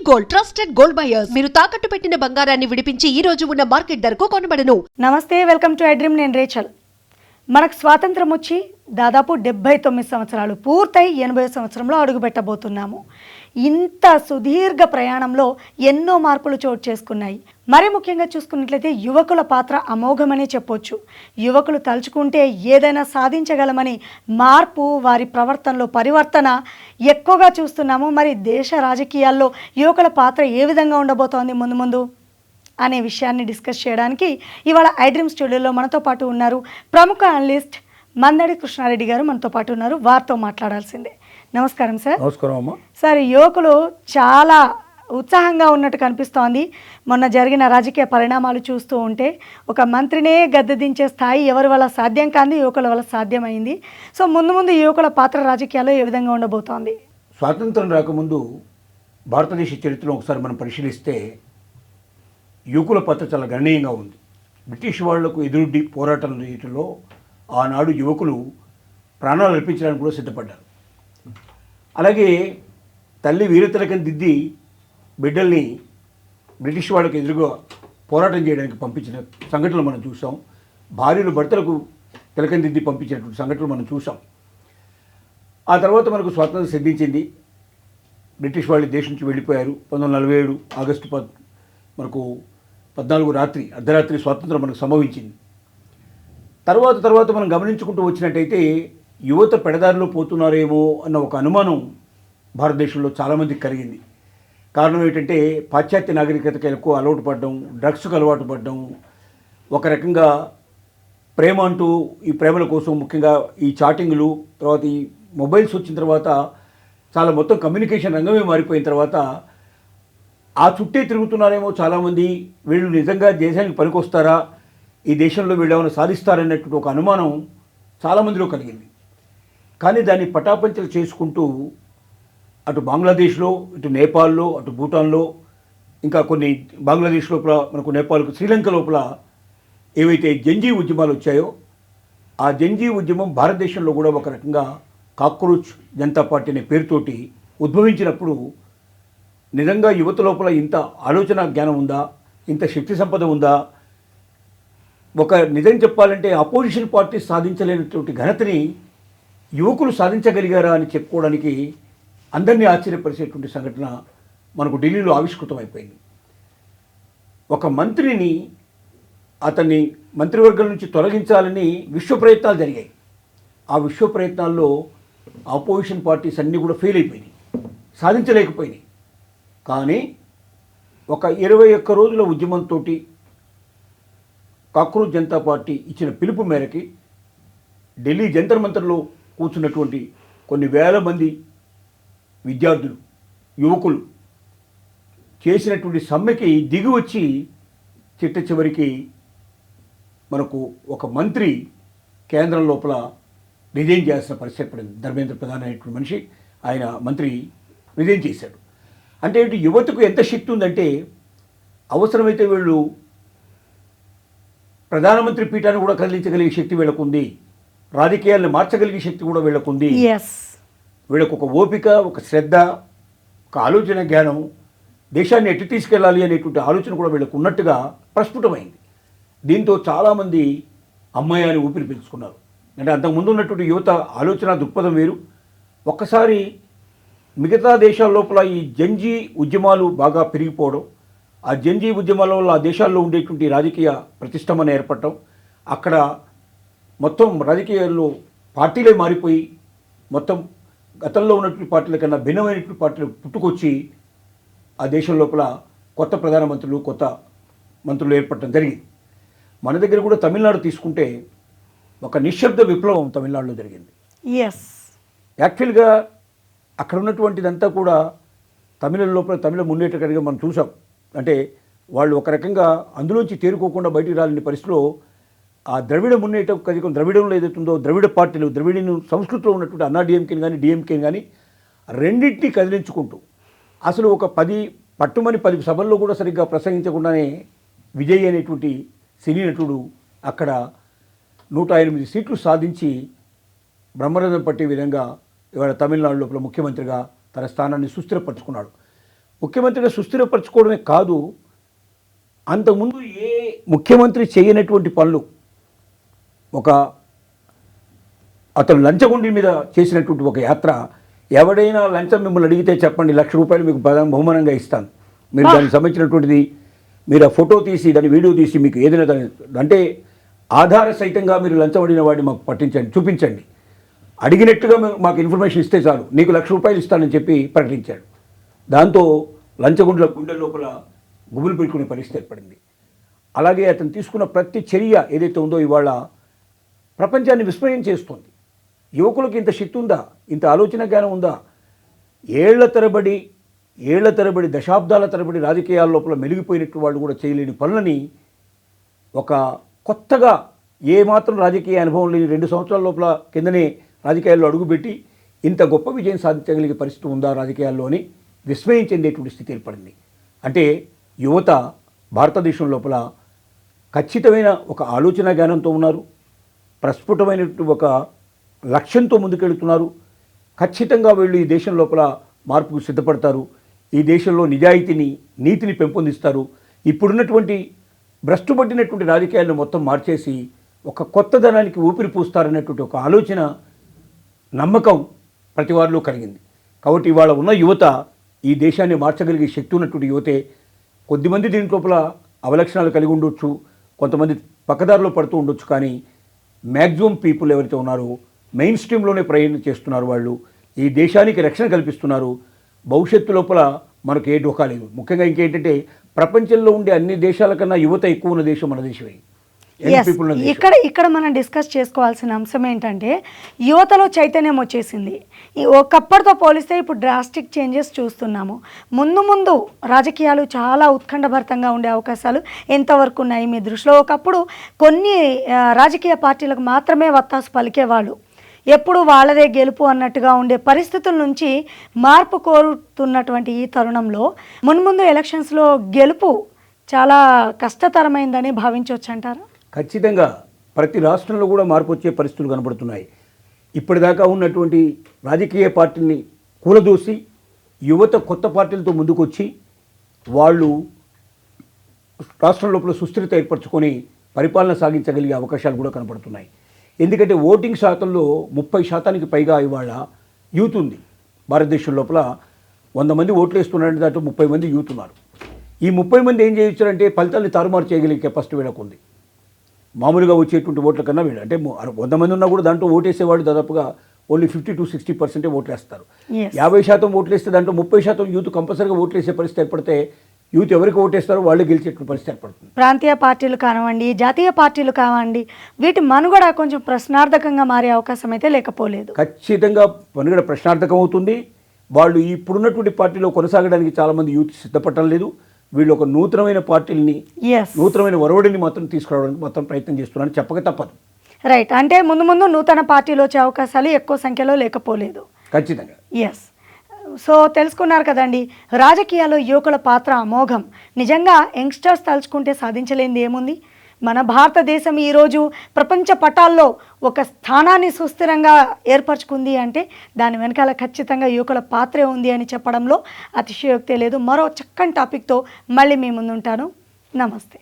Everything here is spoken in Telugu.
గోల్డ్ ట్రస్టెడ్ గోల్డ్ బయర్స్ మీరు తాకట్టు పెట్టిన బంగారాన్ని విడిపించి ఈ రోజు ఉన్న మార్కెట్ ధరకు కొనబడను. నమస్తే, వెల్కమ్ టు ఐడ్రీమ్. నేను రేచల్. మనకు స్వాతంత్రం వచ్చి దాదాపు 79 సంవత్సరాలు పూర్తయి 80 సంవత్సరంలో అడుగుపెట్టబోతున్నాము. ఇంత సుదీర్ఘ ప్రయాణంలో ఎన్నో మార్పులు చోటు చేసుకున్నాయి. మరి ముఖ్యంగా చూసుకున్నట్లయితే యువకుల పాత్ర అమోఘమని చెప్పొచ్చు. యువకులు తలుచుకుంటే ఏదైనా సాధించగలమని మార్పు, వారి ప్రవర్తనలో పరివర్తన ఎక్కువగా చూస్తున్నాము. మరి దేశ రాజకీయాల్లో యువకుల పాత్ర ఏ విధంగా ఉండబోతోంది ముందు ముందు అనే విషయాన్ని డిస్కస్ చేయడానికి ఇవాళ ఐడ్రీమ్ స్టూడియోలో మనతో పాటు ఉన్నారు ప్రముఖ అనలిస్ట్ మందడి కృష్ణారెడ్డి గారు. మనతో పాటు ఉన్నారు, వారితో మాట్లాడాల్సిందే. నమస్కారం సార్. నమస్కారం అమ్మ. సార్, యువకులు చాలా ఉత్సాహంగా ఉన్నట్టు కనిపిస్తోంది. మొన్న జరిగిన రాజకీయ పరిణామాలు చూస్తూ ఉంటే ఒక మంత్రినే గద్దె దించే స్థాయి ఎవరి వల్ల సాధ్యం కాదు, యువకుల వల్ల సాధ్యమైంది. సో ముందు ముందు యువకుల పాత్ర రాజకీయాల్లో ఏ విధంగా ఉండబోతోంది? స్వాతంత్రం రాకముందు భారతదేశ చరిత్రను ఒకసారి మనం పరిశీలిస్తే యువకుల పాత్ర చాలా గణనీయంగా ఉంది. బ్రిటిష్ వాళ్లకు ఎదురుడ్డి పోరాటాల రీతిలో ఆనాడు యువకులు ప్రాణాలు అర్పించడానికి కూడా సిద్ధపడ్డారు. అలాగే తల్లి వీరతిలకం దిద్ది బిడ్డల్ని బ్రిటిష్ వాళ్ళకి ఎదురుగా పోరాటం చేయడానికి పంపించిన సంఘటనలు మనం చూసాం. భార్యలు భర్తలకు తిలకం దిద్ది పంపించినటువంటి సంఘటనలు మనం చూసాం. ఆ తర్వాత మనకు స్వాతంత్రం సిద్ధించింది. బ్రిటిష్ వాళ్ళు దేశం నుంచి వెళ్ళిపోయారు. 1947 ఆగస్టు మనకు 14 అర్ధరాత్రి స్వాతంత్రం మనకు సంభవించింది. తర్వాత మనం గమనించుకుంటూ వచ్చినట్టయితే యువత పెడదారిలో పోతున్నారేమో అన్న ఒక అనుమానం భారతదేశంలో చాలామందికి కలిగింది. కారణం ఏంటంటే పాశ్చాత్య నాగరికతకు ఎక్కువ అలవాటు పడడం, డ్రగ్స్కు అలవాటు పడడం, ఒక రకంగా ప్రేమ అంటూ ఈ ప్రేమల కోసం ముఖ్యంగా ఈ చాటింగ్లు, తర్వాత ఈ మొబైల్స్ వచ్చిన తర్వాత చాలా మొత్తం కమ్యూనికేషన్ రంగమే మారిపోయిన తర్వాత ఆ చుట్టే తిరుగుతున్నారేమో చాలామంది. వీళ్ళు నిజంగా దేశానికి పనికొస్తారా, ఈ దేశంలో వీళ్ళు ఏమైనా సాధిస్తారన్నట్టు ఒక అనుమానం చాలామందిలో కలిగింది. కానీ దాన్ని పటాపంచలు చేసుకుంటూ అటు బంగ్లాదేశ్లో, ఇటు నేపాల్లో, అటు భూటాన్లో, ఇంకా కొన్ని బంగ్లాదేశ్ లోపల, మనకు నేపాల్కు, శ్రీలంక లోపల ఏవైతే జంజీ ఉద్యమాలు వచ్చాయో ఆ జంజీ ఉద్యమం భారతదేశంలో కూడా ఒక రకంగా కాక్రోచ్ జనతా పార్టీ అనే పేరుతోటి ఉద్భవించినప్పుడు నిజంగా యువత లోపల ఇంత ఆలోచన జ్ఞానం ఉందా, ఇంత శక్తి సంపద ఉందా, ఒక నిజం చెప్పాలంటే అపోజిషన్ పార్టీ సాధించలేనటువంటి ఘనతని యువకులు సాధించగలిగారా అని చెప్పుకోవడానికి అందరినీ ఆశ్చర్యపరిచేటువంటి సంఘటన మనకు ఢిల్లీలో ఆవిష్కృతం అయిపోయింది. ఒక మంత్రిని అతన్ని మంత్రివర్గం నుంచి తొలగించాలని విశ్వ ప్రయత్నాలు జరిగాయి. ఆ విశ్వ ప్రయత్నాల్లో అపోజిషన్ పార్టీస్ అన్నీ కూడా ఫెయిల్ అయిపోయినాయి, సాధించలేకపోయినాయి. కానీ ఒక 21 రోజుల ఉద్యమంతో కాక్రోచ్ జనతా పార్టీ ఇచ్చిన పిలుపు మేరకి ఢిల్లీ జంతర్ మంతర్లో కూర్చున్నటువంటి కొన్ని వేల మంది విద్యార్థులు, యువకులు చేసినటువంటి సమ్మెకి దిగి వచ్చి చిట్ట చివరికి మనకు ఒక మంత్రి కేంద్రం లోపల రిజైన్ చేయాల్సిన పరిస్థితి పడింది. ధర్మేంద్ర ప్రధాన్ అనేటువంటి మనిషి, ఆయన మంత్రి రిజైన్ చేశాడు. అంటే యువతకు ఎంత శక్తి ఉందంటే అవసరమైతే వీళ్ళు ప్రధానమంత్రి పీఠాన్ని కూడా కదిలించగలిగే శక్తి వీళ్ళకుంది, రాజకీయాలను మార్చగలిగే శక్తి కూడా వీళ్ళకుంది. వీళ్ళకు ఒక ఓపిక, ఒక శ్రద్ధ, ఒక ఆలోచన జ్ఞానం, దేశాన్ని ఎట్టి తీసుకెళ్ళాలి అనేటువంటి ఆలోచన కూడా వీళ్ళకు ఉన్నట్టుగా ప్రస్ఫుటమైంది. దీంతో చాలామంది అమ్మాయి అని ఊపిరి పీల్చుకున్నారు. అంటే అంతకుముందు ఉన్నటువంటి యువత ఆలోచన దృక్పథం వేరు. ఒక్కసారి మిగతా దేశాల లోపల ఈ జంజీ ఉద్యమాలు బాగా పెరిగిపోవడం, ఆ జంజీ ఉద్యమాల వల్ల ఆ దేశాల్లో ఉండేటువంటి రాజకీయ ప్రతిష్టంభన ఏర్పడటం, అక్కడ మొత్తం రాజకీయాల్లో పార్టీలే మారిపోయి మొత్తం గతంలో ఉన్నటువంటి పార్టీల కన్నా భిన్నమైనటువంటి పార్టీలు పుట్టుకొచ్చి ఆ దేశం లోపల కొత్త ప్రధానమంత్రులు, కొత్త మంత్రులు ఏర్పడటం జరిగింది. మన దగ్గర కూడా తమిళనాడు తీసుకుంటే ఒక నిశ్శబ్ద విప్లవం తమిళనాడులో జరిగింది. యాక్చువల్గా అక్కడ ఉన్నటువంటిదంతా కూడా తమిళ లోపల తమిళ మున్నేటకడిగా మనం చూసాం. అంటే వాళ్ళు ఒక రకంగా అందులోంచి తేరుకోకుండా బయటికి రాలేని పరిస్థితిలో ఆ ద్రవిడ మున్నేట కదికం, ద్రవిడంలో ఏదైతుందో ద్రవిడ పార్టీలు, ద్రవిడిని సంస్కృతిలో ఉన్నటువంటి అన్నా డిఎంకేని కానీ డిఎంకేని కానీ రెండింటినీ కదిలించుకుంటూ అసలు ఒక 10 సభల్లో కూడా సరిగ్గా ప్రసంగించకుండానే విజయ్ అనేటువంటి సినీ నటుడు అక్కడ 108 సీట్లు సాధించి బ్రహ్మరథం పట్టే విధంగా ఇవాళ తమిళనాడు లోపల ముఖ్యమంత్రిగా తన స్థానాన్ని సుస్థిరపరచుకున్నాడు. ముఖ్యమంత్రిగా సుస్థిరపరచుకోవడమే కాదు, అంతకుముందు ఏ ముఖ్యమంత్రి చేయనటువంటి పనులు అతను లంచగొండి మీద చేసినటువంటి ఒక యాత్ర. ఎవడైనా లంచం మిమ్మల్ని అడిగితే చెప్పండి, ₹1,00,000 మీకు బహుమానంగా ఇస్తాను. మీరు దానికి సంబంధించినటువంటిది మీరు ఆ ఫోటో తీసి దాని వీడియో తీసి మీకు ఏదైనా దాని అంటే ఆధార సహితంగా మీరు లంచం అడిగిన వాడిని మాకు పట్టించండి, చూపించండి, అడిగినట్టుగా మాకు ఇన్ఫర్మేషన్ ఇస్తే చాలు, నీకు ₹1,00,000 ఇస్తానని చెప్పి ప్రకటించాడు. దాంతో లంచగొండుల గుండె లోపల గుబులు పెట్టుకునే పరిస్థితి ఏర్పడింది. అలాగే అతను తీసుకున్న ప్రతి చర్య ఏదైతే ఉందో ఇవాళ ప్రపంచాన్ని విస్మయం చేస్తుంది. యువకులకు ఇంత శక్తి ఉందా, ఇంత ఆలోచన జ్ఞానం ఉందా? ఏళ్ల తరబడి దశాబ్దాల తరబడి రాజకీయాల లోపల మెలిగిపోయినట్టు వాళ్ళు కూడా చేయలేని పనులని ఒక కొత్తగా ఏమాత్రం రాజకీయ అనుభవం లేని 2 సంవత్సరాల లోపల కిందనే రాజకీయాల్లో అడుగుపెట్టి ఇంత గొప్ప విజయం సాధించగలిగే పరిస్థితి ఉందా రాజకీయాల్లో అని విస్మయం చెందేటువంటి స్థితి ఏర్పడింది. అంటే యువత భారతదేశం లోపల ఖచ్చితమైన ఒక ఆలోచన జ్ఞానంతో ఉన్నారు, ప్రస్ఫుటమైనటువంటి ఒక లక్ష్యంతో ముందుకెళ్తున్నారు. ఖచ్చితంగా వీళ్ళు ఈ దేశం లోపల మార్పుకు సిద్ధపడతారు, ఈ దేశంలో నిజాయితీని నీతిని పెంపొందిస్తారు. ఇప్పుడున్నటువంటి భ్రష్టుపట్టినటువంటి రాజకీయాలను మొత్తం మార్చేసి ఒక కొత్తదనానికి ఊపిరి పూస్తారనేటువంటి ఒక ఆలోచన, నమ్మకం ప్రతి వారిలో కలిగింది. కాబట్టి ఇవాళ ఉన్న యువత ఈ దేశాన్ని మార్చగలిగే శక్తి ఉన్నటువంటి యువతే. కొద్దిమంది దీంట్లోపల అవలక్షణాలు కలిగి ఉండొచ్చు, కొంతమంది పక్కదారిలో పడుతూ ఉండొచ్చు, కానీ మ్యాక్సిమం పీపుల్ ఎవరైతే ఉన్నారో మెయిన్ స్ట్రీమ్లోనే ప్రయాణం చేస్తున్నారు. వాళ్ళు ఈ దేశానికి రక్షణ కల్పిస్తున్నారు. భవిష్యత్తు లోపల మనకు ఏ డోకా లేదు. ముఖ్యంగా ఇంకేంటంటే ప్రపంచంలో ఉండే అన్ని దేశాల కన్నా యువత ఎక్కువ ఉన్న దేశం మన దేశమే. ఇక్కడ మనం డిస్కస్ చేసుకోవాల్సిన అంశం ఏంటంటే యువతలో చైతన్యం వచ్చేసింది. ఒకప్పటితో పోలిస్తే ఇప్పుడు డ్రాస్టిక్ చేంజెస్ చూస్తున్నాము. ముందు రాజకీయాలు చాలా ఉత్కంఠభరితంగా ఉండే అవకాశాలు ఎంతవరకు ఉన్నాయి మీ దృష్టిలో? ఒకప్పుడు కొన్ని రాజకీయ పార్టీలకు మాత్రమే వత్తాసు పలికేవాళ్ళు, ఎప్పుడు వాళ్ళదే గెలుపు అన్నట్టుగా ఉండే పరిస్థితుల నుంచి మార్పు కోరుతున్నటువంటి ఈ తరుణంలో మున్ముందు ఎలక్షన్స్లో గెలుపు చాలా కష్టతరమైందని భావించవచ్చు అంటారా? ఖచ్చితంగా ప్రతి రాష్ట్రంలో కూడా మార్పు వచ్చే పరిస్థితులు కనబడుతున్నాయి. ఇప్పటిదాకా ఉన్నటువంటి రాజకీయ పార్టీని కూలదోసి యువత కొత్త పార్టీలతో ముందుకొచ్చి వాళ్ళు రాష్ట్రం లోపల సుస్థిరత ఏర్పరచుకొని పరిపాలన సాగించగలిగే అవకాశాలు కూడా కనబడుతున్నాయి. ఎందుకంటే ఓటింగ్ శాతంలో 30% పైగా ఇవాళ యూత్ ఉంది. భారతదేశం లోపల 100 మంది ఓట్లు వేస్తున్నారంటే దాంట్లో 30 మంది యూత్ ఉన్నారు. ఈ 30 మంది ఏం చేయొచ్చారంటే ఫలితాన్ని తారుమారు చేయగలిగే కెపాసిటీ వీళ్ళకు ఉంది. మామూలుగా వచ్చేటువంటి ఓట్ల కన్నా వీళ్ళు అంటే 100 మంది ఉన్నా కూడా దాంట్లో ఓటేసేవాడు దాదాపుగా ఓన్లీ 50 to 60% ఓట్లు వేస్తారు. 50% ఓట్లు వేస్తే దాంట్లో 30% యూత్ కంపల్సరీగా ఓట్లు వేసే పరిస్థితి ఏర్పడితే యూత్ ఎవరికి ఓటేస్తారో వాళ్ళు గెలిచేటువంటి పరిస్థితి ఏర్పడుతుంది. ప్రాంతీయ పార్టీలు కానివ్వండి, జాతీయ పార్టీలు కానివ్వండి, వీటి మనుగడ కొంచెం ప్రశ్నార్థకంగా మారే అవకాశం అయితే లేకపోలేదు. ఖచ్చితంగా మనుగడ ప్రశ్నార్థకం అవుతుంది. వాళ్ళు ఇప్పుడున్నటువంటి పార్టీలో కొనసాగడానికి చాలామంది యూత్ సిద్ధపడటం లేదు. వీళ్ళు ఒక నూతనమైన పార్టీలని, నూతనమైన ఒరవడిని మాత్రం తీసుకురావడానికి మొత్తం ప్రయత్నం చేస్తున్నారని చెప్పక తప్పదు. రైట్. అంటే ముందు నూతన పార్టీలు వచ్చే అవకాశాలు ఎక్కువ సంఖ్యలో లేకపోలేదు. ఖచ్చితంగా. ఎస్. సో తెలుసుకున్నారు కదండి, రాజకీయాల్లో యువకుల పాత్ర అమోఘం. నిజంగా యంగ్స్టర్స్ తలుచుకుంటే సాధించలేనిది ఏముంది? మన భారతదేశం ఈరోజు ప్రపంచ పటాల్లో ఒక స్థానాన్ని సుస్థిరంగా ఏర్పరచుకుంది అంటే దాని వెనకాల ఖచ్చితంగా యువకుల పాత్రే ఉంది అని చెప్పడంలో అతిశయోక్తే లేదు. మరో చక్కని టాపిక్తో మళ్ళీ మీ ముందుంటాను. నమస్తే.